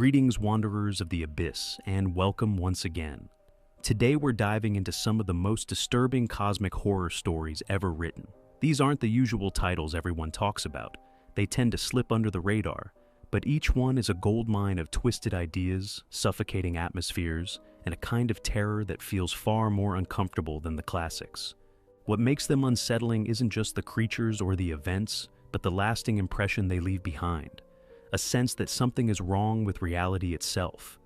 Greetings, wanderers of the abyss, and welcome once again. Today we're diving into some of the most disturbing cosmic horror stories ever written. These aren't the usual titles everyone talks about. They tend to slip under the radar, but each one is a goldmine of twisted ideas, suffocating atmospheres, and a kind of terror that feels far more uncomfortable than the classics. What makes them unsettling isn't just the creatures or the events, but the lasting impression they leave behind. A sense that something is wrong with reality itself,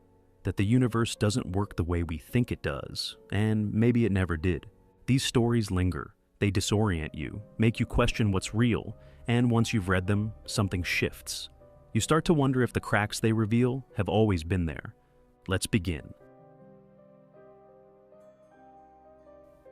that the universe doesn't work the way we think it does, and maybe it never did. These stories linger, they disorient you, make you question what's real, and once you've read them, something shifts. You start to wonder if the cracks they reveal have always been there. Let's begin.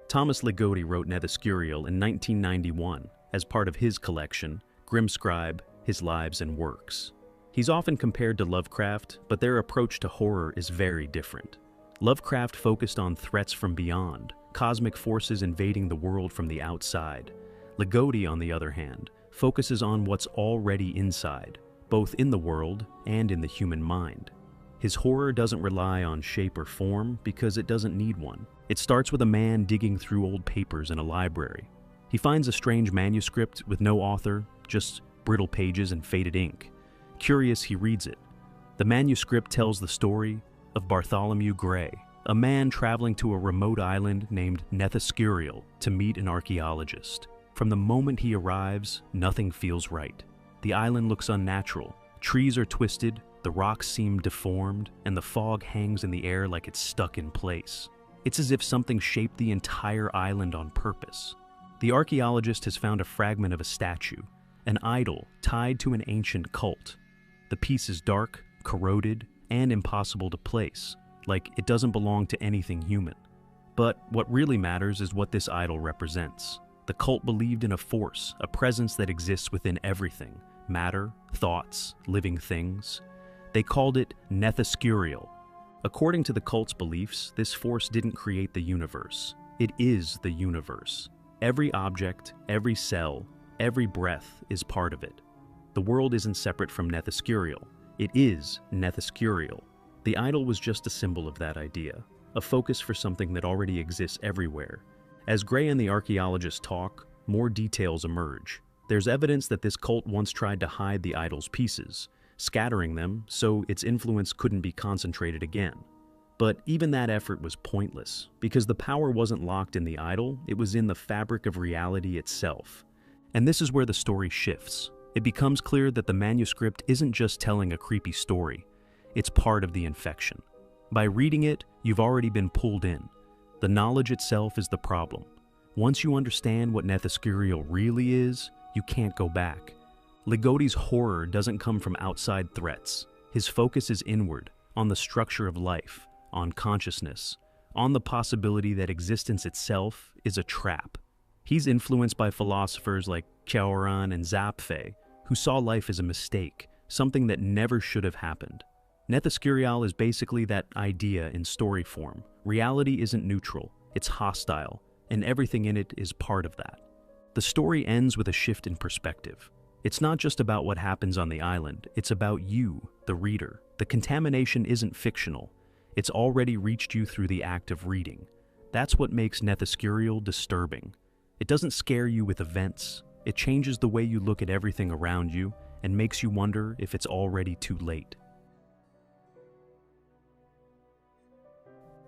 Thomas Ligotti wrote Nethyscurial in 1991 as part of his collection, Grimscribe, His Lives and Works. He's often compared to Lovecraft, but their approach to horror is very different. Lovecraft focused on threats from beyond, cosmic forces invading the world from the outside. Ligotti, on the other hand, focuses on what's already inside, both in the world and in the human mind. His horror doesn't rely on shape or form because it doesn't need one. It starts with a man digging through old papers in a library. He finds a strange manuscript with no author, just brittle pages and faded ink. Curious, he reads it. The manuscript tells the story of Bartholomew Gray, a man traveling to a remote island named Nethyscurial to meet an archaeologist. From the moment he arrives, nothing feels right. The island looks unnatural. Trees are twisted, the rocks seem deformed, and the fog hangs in the air like it's stuck in place. It's as if something shaped the entire island on purpose. The archaeologist has found a fragment of a statue, an idol tied to an ancient cult. The piece is dark, corroded, and impossible to place, like it doesn't belong to anything human. But what really matters is what this idol represents. The cult believed in a force, a presence that exists within everything, matter, thoughts, living things. They called it Nethyscurial. According to the cult's beliefs, this force didn't create the universe. It is the universe. Every object, every cell, every breath is part of it. The world isn't separate from Nethyscurial. It is Nethyscurial. The idol was just a symbol of that idea, a focus for something that already exists everywhere. As Gray and the archaeologists talk, more details emerge. There's evidence that this cult once tried to hide the idol's pieces, scattering them so its influence couldn't be concentrated again. But even that effort was pointless, because the power wasn't locked in the idol, it was in the fabric of reality itself. And this is where the story shifts. It becomes clear that the manuscript isn't just telling a creepy story, it's part of the infection. By reading it, you've already been pulled in. The knowledge itself is the problem. Once you understand what Nethyscurial really is, you can't go back. Ligotti's horror doesn't come from outside threats. His focus is inward, on the structure of life, on consciousness, on the possibility that existence itself is a trap. He's influenced by philosophers like Chaoran and Zapffe, who saw life as a mistake, something that never should have happened. Nethyscurial is basically that idea in story form. Reality isn't neutral, it's hostile, and everything in it is part of that. The story ends with a shift in perspective. It's not just about what happens on the island, it's about you, the reader. The contamination isn't fictional. It's already reached you through the act of reading. That's what makes Nethyscurial disturbing. It doesn't scare you with events. It changes the way you look at everything around you and makes you wonder if it's already too late.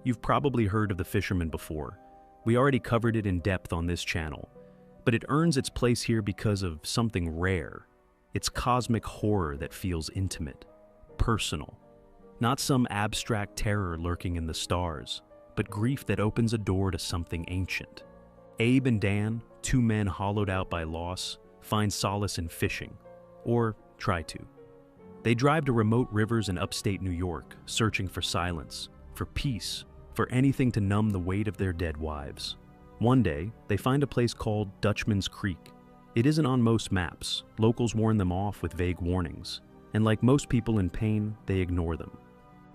You've probably heard of The Fisherman before. We already covered it in depth on this channel, but it earns its place here because of something rare. It's cosmic horror that feels intimate, personal. Not some abstract terror lurking in the stars, but grief that opens a door to something ancient. Abe and Dan, two men hollowed out by loss, find solace in fishing, or try to. They drive to remote rivers in upstate New York, searching for silence, for peace, for anything to numb the weight of their dead wives. One day, they find a place called Dutchman's Creek. It isn't on most maps. Locals warn them off with vague warnings, and like most people in pain, they ignore them.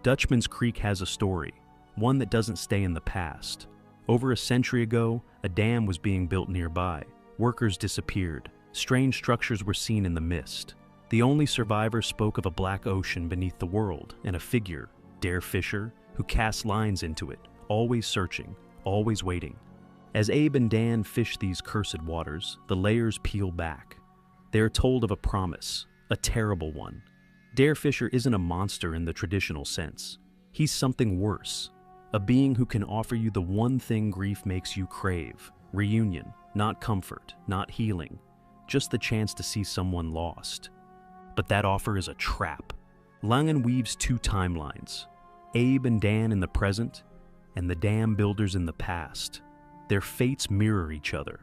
Dutchman's Creek has a story, one that doesn't stay in the past. Over a century ago, a dam was being built nearby. Workers disappeared. Strange structures were seen in the mist. The only survivor spoke of a black ocean beneath the world and a figure, Dare Fisher, who cast lines into it, always searching, always waiting. As Abe and Dan fish these cursed waters, the layers peel back. They are told of a promise, a terrible one. Dare Fisher isn't a monster in the traditional sense. He's something worse, a being who can offer you the one thing grief makes you crave: reunion, not comfort, not healing, just the chance to see someone lost. But that offer is a trap. Langan weaves two timelines, Abe and Dan in the present, and the dam builders in the past. Their fates mirror each other.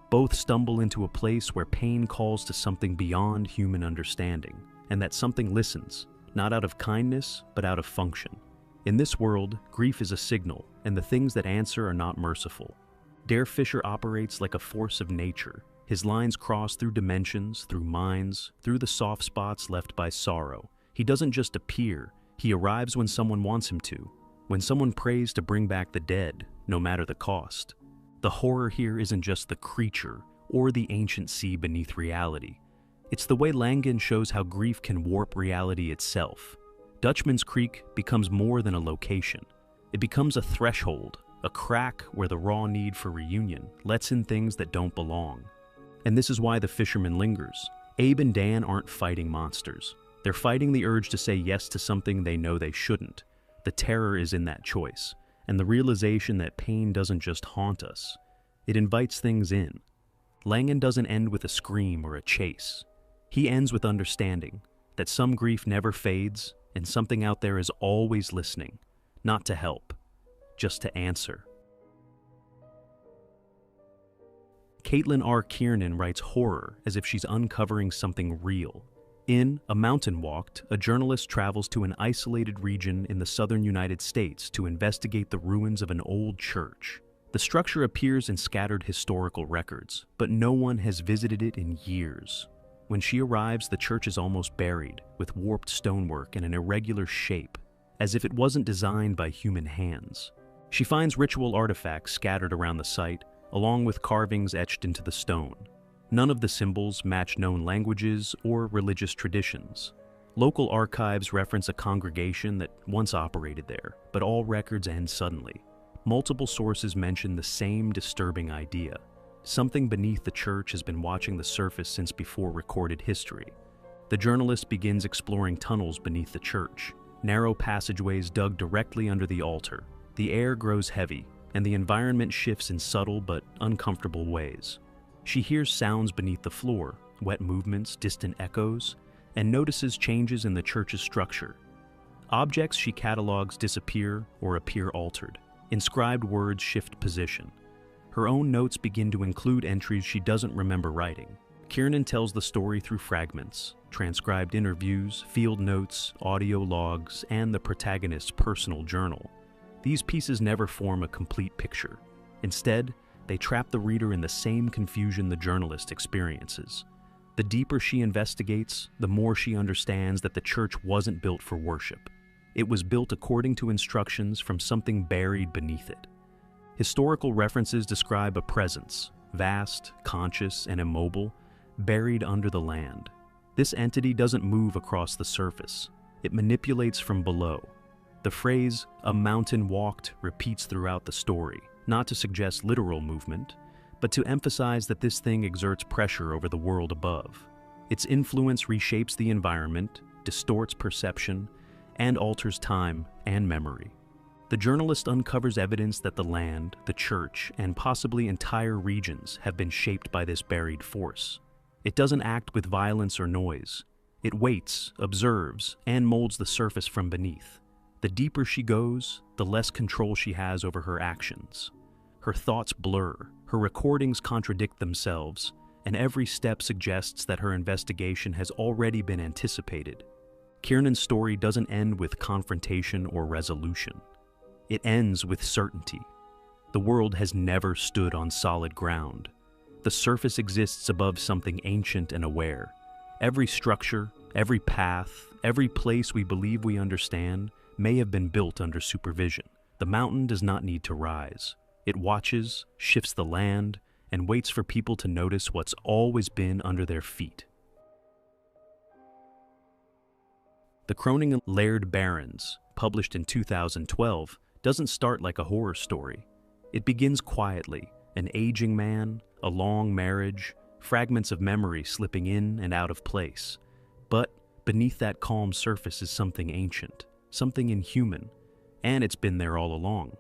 Both stumble into a place where pain calls to something beyond human understanding, and that something listens, not out of kindness, but out of function. In this world, grief is a signal, and the things that answer are not merciful. Dare Fisher operates like a force of nature. His lines cross through dimensions, through minds, through the soft spots left by sorrow. He doesn't just appear, he arrives when someone wants him to, when someone prays to bring back the dead, no matter the cost. The horror here isn't just the creature or the ancient sea beneath reality. It's the way Langan shows how grief can warp reality itself. Dutchman's Creek becomes more than a location. It becomes a threshold, a crack where the raw need for reunion lets in things that don't belong. And this is why the fisherman lingers. Abe and Dan aren't fighting monsters. They're fighting the urge to say yes to something they know they shouldn't. The terror is in that choice, and the realization that pain doesn't just haunt us. It invites things in. Langan doesn't end with a scream or a chase. He ends with understanding that some grief never fades, and something out there is always listening, not to help, just to answer. Caitlin R. Kiernan writes horror as if she's uncovering something real. In A Mountain Walked, a journalist travels to an isolated region in the southern United States to investigate the ruins of an old church. The structure appears in scattered historical records, but no one has visited it in years. When she arrives, the church is almost buried, with warped stonework and an irregular shape, as if it wasn't designed by human hands. She finds ritual artifacts scattered around the site, along with carvings etched into the stone. None of the symbols match known languages or religious traditions. Local archives reference a congregation that once operated there, but all records end suddenly. Multiple sources mention the same disturbing idea. Something beneath the church has been watching the surface since before recorded history. The journalist begins exploring tunnels beneath the church, narrow passageways dug directly under the altar. The air grows heavy, and the environment shifts in subtle but uncomfortable ways. She hears sounds beneath the floor, wet movements, distant echoes, and notices changes in the church's structure. Objects she catalogs disappear or appear altered. Inscribed words shift position. Her own notes begin to include entries she doesn't remember writing. Kiernan tells the story through fragments, transcribed interviews, field notes, audio logs, and the protagonist's personal journal. These pieces never form a complete picture. Instead, they trap the reader in the same confusion the journalist experiences. The deeper she investigates, the more she understands that the church wasn't built for worship. It was built according to instructions from something buried beneath it. Historical references describe a presence, vast, conscious, and immobile, buried under the land. This entity doesn't move across the surface. It manipulates from below. The phrase, "a mountain walked," repeats throughout the story, not to suggest literal movement, but to emphasize that this thing exerts pressure over the world above. Its influence reshapes the environment, distorts perception, and alters time and memory. The journalist uncovers evidence that the land, the church, and possibly entire regions have been shaped by this buried force. It doesn't act with violence or noise. It waits, observes, and molds the surface from beneath. The deeper she goes, the less control she has over her actions. Her thoughts blur, her recordings contradict themselves, and every step suggests that her investigation has already been anticipated. Kiernan's story doesn't end with confrontation or resolution. It ends with certainty. The world has never stood on solid ground. The surface exists above something ancient and aware. Every structure, every path, every place we believe we understand may have been built under supervision. The mountain does not need to rise. It watches, shifts the land, and waits for people to notice what's always been under their feet. The Croning Laird Barons, published in 2012, doesn't start like a horror story. It begins quietly, an aging man, a long marriage, fragments of memory slipping in and out of place. But beneath that calm surface is something ancient, something inhuman, and it's been there all along.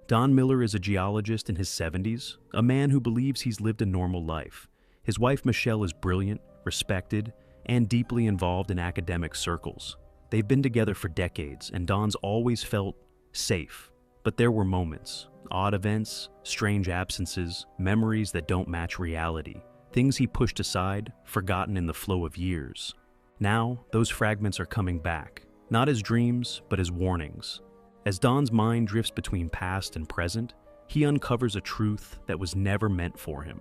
Don Miller is a geologist in his 70s, a man who believes he's lived a normal life. His wife Michelle is brilliant, respected, and deeply involved in academic circles. They've been together for decades, and Don's always felt safe. But there were moments, odd events, strange absences, memories that don't match reality, things he pushed aside, forgotten in the flow of years. Now, those fragments are coming back, not as dreams, but as warnings. As Don's mind drifts between past and present, he uncovers a truth that was never meant for him.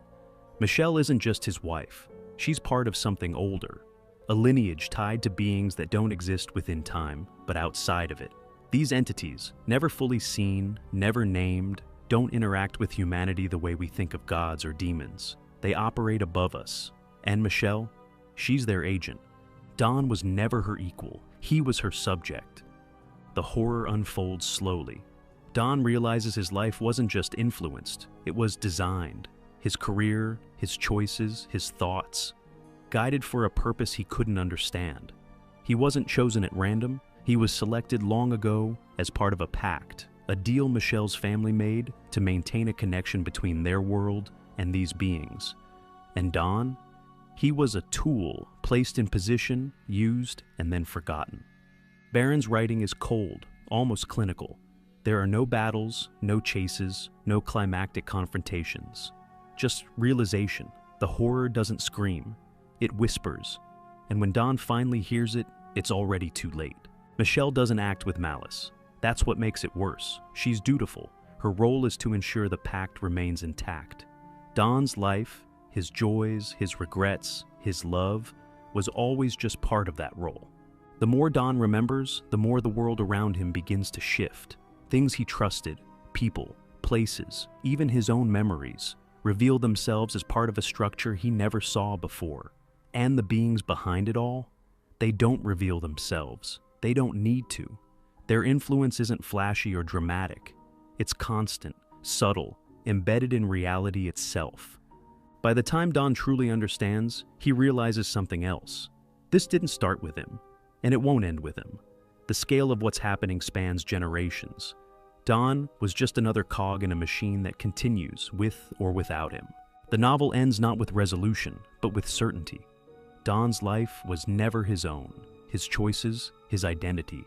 Michelle isn't just his wife. She's part of something older, a lineage tied to beings that don't exist within time, but outside of it. These entities, never fully seen, never named, don't interact with humanity the way we think of gods or demons. They operate above us. And Michelle, she's their agent. Don was never her equal. He was her subject. The horror unfolds slowly. Don realizes his life wasn't just influenced, it was designed. His career, his choices, his thoughts, guided for a purpose he couldn't understand. He wasn't chosen at random. He was selected long ago as part of a pact, a deal Michelle's family made to maintain a connection between their world and these beings. And Don? He was a tool, placed in position, used, and then forgotten. Barron's writing is cold, almost clinical. There are no battles, no chases, no climactic confrontations. Just realization. The horror doesn't scream. It whispers. And when Don finally hears it, it's already too late. Michelle doesn't act with malice. That's what makes it worse. She's dutiful. Her role is to ensure the pact remains intact. Don's life, his joys, his regrets, his love, was always just part of that role. The more Don remembers, the more the world around him begins to shift. Things he trusted, people, places, even his own memories, reveal themselves as part of a structure he never saw before. And the beings behind it all, they don't reveal themselves. They don't need to. Their influence isn't flashy or dramatic. It's constant, subtle, embedded in reality itself. By the time Don truly understands, he realizes something else. This didn't start with him, and it won't end with him. The scale of what's happening spans generations. Don was just another cog in a machine that continues, with or without him. The novel ends not with resolution, but with certainty. Don's life was never his own. His choices, his identity.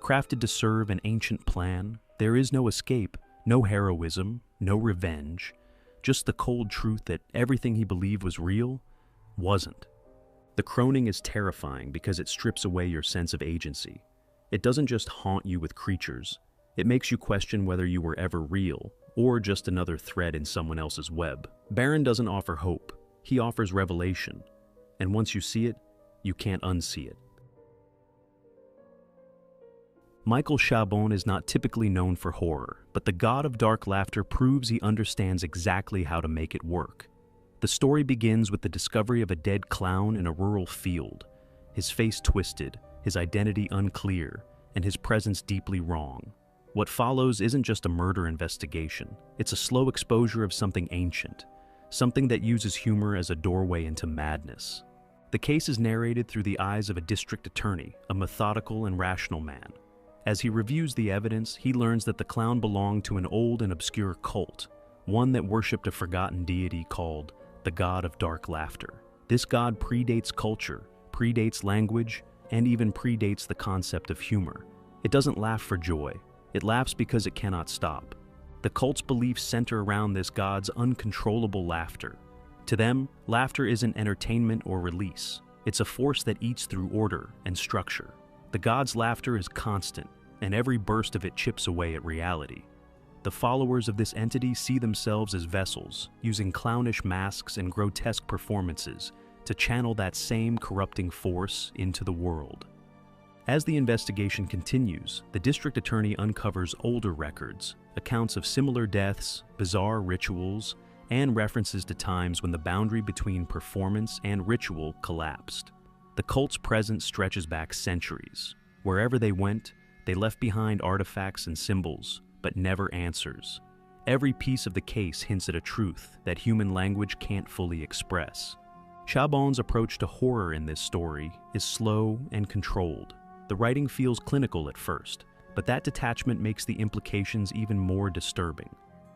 Crafted to serve an ancient plan, there is no escape, no heroism, no revenge, just the cold truth that everything he believed was real, wasn't. The Croning is terrifying because it strips away your sense of agency. It doesn't just haunt you with creatures, it makes you question whether you were ever real, or just another thread in someone else's web. Barron doesn't offer hope, he offers revelation, and once you see it, you can't unsee it. Michael Chabon is not typically known for horror, but the god of dark laughter proves he understands exactly how to make it work. The story begins with the discovery of a dead clown in a rural field, his face twisted, his identity unclear, and his presence deeply wrong. What follows isn't just a murder investigation, it's a slow exposure of something ancient, something that uses humor as a doorway into madness. The case is narrated through the eyes of a district attorney, a methodical and rational man. As he reviews the evidence, he learns that the clown belonged to an old and obscure cult, one that worshipped a forgotten deity called the God of Dark Laughter. This god predates culture, predates language, and even predates the concept of humor. It doesn't laugh for joy. It laughs because it cannot stop. The cult's beliefs center around this god's uncontrollable laughter. To them, laughter isn't entertainment or release. It's a force that eats through order and structure. The god's laughter is constant, and every burst of it chips away at reality. The followers of this entity see themselves as vessels, using clownish masks and grotesque performances to channel that same corrupting force into the world. As the investigation continues, the district attorney uncovers older records, accounts of similar deaths, bizarre rituals, and references to times when the boundary between performance and ritual collapsed. The cult's presence stretches back centuries, Wherever they went, they left behind artifacts and symbols, but never answers. Every piece of the case hints at a truth that human language can't fully express. Chabon's approach to horror in this story is slow and controlled. The writing feels clinical at first, but that detachment makes the implications even more disturbing.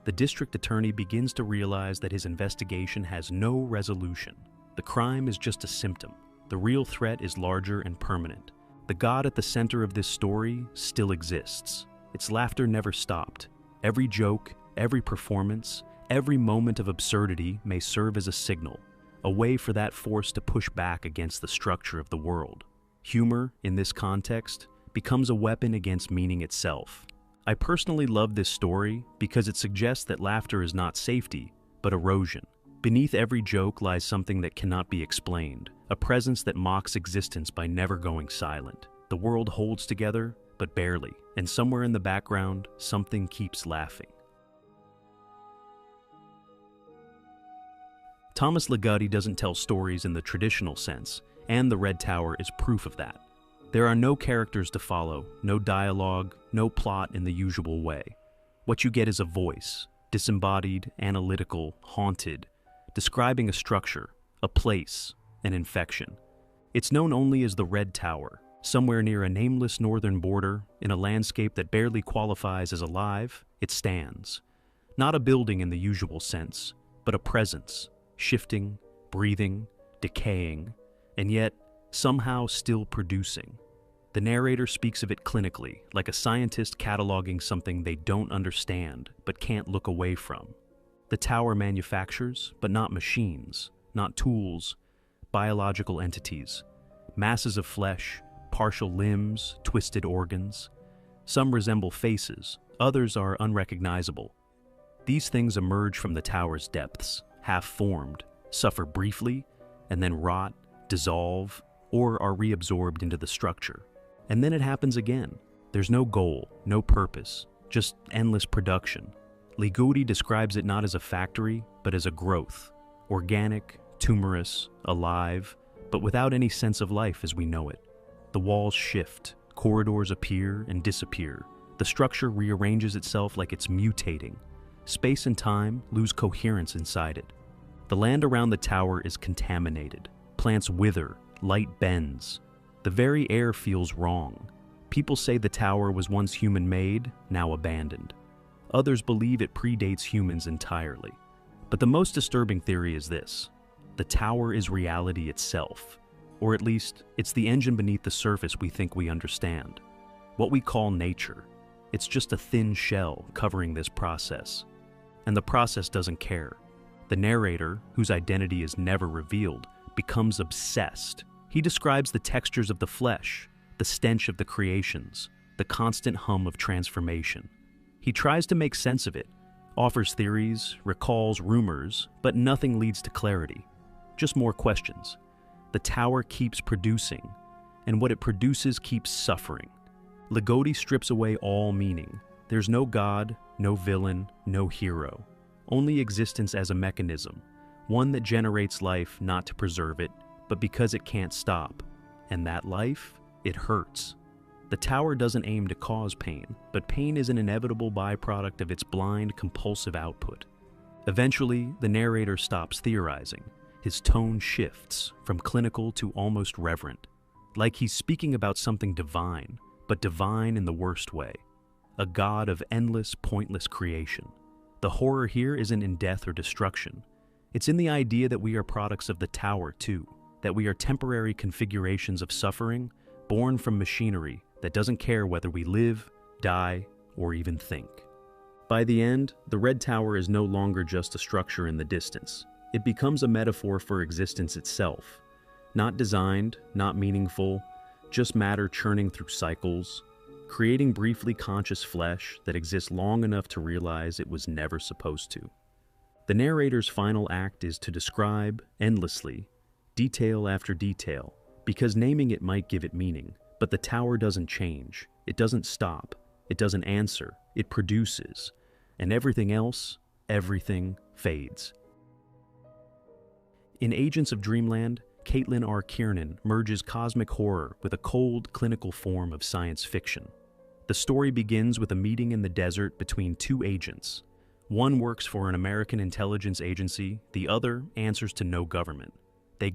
The district attorney begins to realize that his investigation has no resolution. The crime is just a symptom. The real threat is larger and permanent. The God at the center of this story still exists. Its laughter never stopped. Every joke, every performance, every moment of absurdity may serve as a signal, a way for that force to push back against the structure of the world. Humor, in this context, becomes a weapon against meaning itself. I personally love this story because it suggests that laughter is not safety, but erosion. Beneath every joke lies something that cannot be explained, a presence that mocks existence by never going silent. The world holds together, but barely, and somewhere in the background, something keeps laughing. Thomas Ligotti doesn't tell stories in the traditional sense, and The Red Tower is proof of that. There are no characters to follow, no dialogue, no plot in the usual way. What you get is a voice, disembodied, analytical, haunted, describing a structure, a place, an infection. It's known only as the Red Tower, somewhere near a nameless northern border, in a landscape that barely qualifies as alive. It stands. Not a building in the usual sense, but a presence, shifting, breathing, decaying, and yet somehow still producing. The narrator speaks of it clinically, like a scientist cataloging something they don't understand but can't look away from. The tower manufactures, but not machines, not tools, biological entities, masses of flesh, partial limbs, twisted organs. Some resemble faces, others are unrecognizable. These things emerge from the tower's depths, half-formed, suffer briefly, and then rot, dissolve, or are reabsorbed into the structure. And then it happens again. There's no goal, no purpose, just endless production. Ligotti describes it not as a factory, but as a growth, organic, tumorous, alive, but without any sense of life as we know it. The walls shift, corridors appear and disappear. The structure rearranges itself like it's mutating. Space and time lose coherence inside it. The land around the tower is contaminated. Plants wither, light bends. The very air feels wrong. People say the tower was once human-made, now abandoned. Others believe it predates humans entirely. But the most disturbing theory is this: the tower is reality itself, or at least, it's the engine beneath the surface we think we understand. What we call nature. It's just a thin shell covering this process. And the process doesn't care. The narrator, whose identity is never revealed, becomes obsessed. He describes the textures of the flesh, the stench of the creations, the constant hum of transformation. He tries to make sense of it, offers theories, recalls rumors, but nothing leads to clarity. Just more questions. The tower keeps producing, and what it produces keeps suffering. Ligotti strips away all meaning. There's no god, no villain, no hero. Only existence as a mechanism, one that generates life not to preserve it, but because it can't stop. And that life, it hurts. The tower doesn't aim to cause pain, but pain is an inevitable byproduct of its blind, compulsive output. Eventually, the narrator stops theorizing. His tone shifts from clinical to almost reverent, like he's speaking about something divine, but divine in the worst way. A god of endless, pointless creation. The horror here isn't in death or destruction. It's in the idea that we are products of the tower too, that we are temporary configurations of suffering, born from machinery that doesn't care whether we live, die, or even think. By the end, the Red Tower is no longer just a structure in the distance. It becomes a metaphor for existence itself. Not designed, not meaningful, just matter churning through cycles, creating briefly conscious flesh that exists long enough to realize it was never supposed to. The narrator's final act is to describe, endlessly, detail after detail, because naming it might give it meaning. But the tower doesn't change, it doesn't stop, it doesn't answer, it produces, and everything else, everything fades. In Agents of Dreamland, Caitlin R. Kiernan merges cosmic horror with a cold, clinical form of science fiction. The story begins with a meeting in the desert between two agents. One works for an American intelligence agency, the other answers to no government. They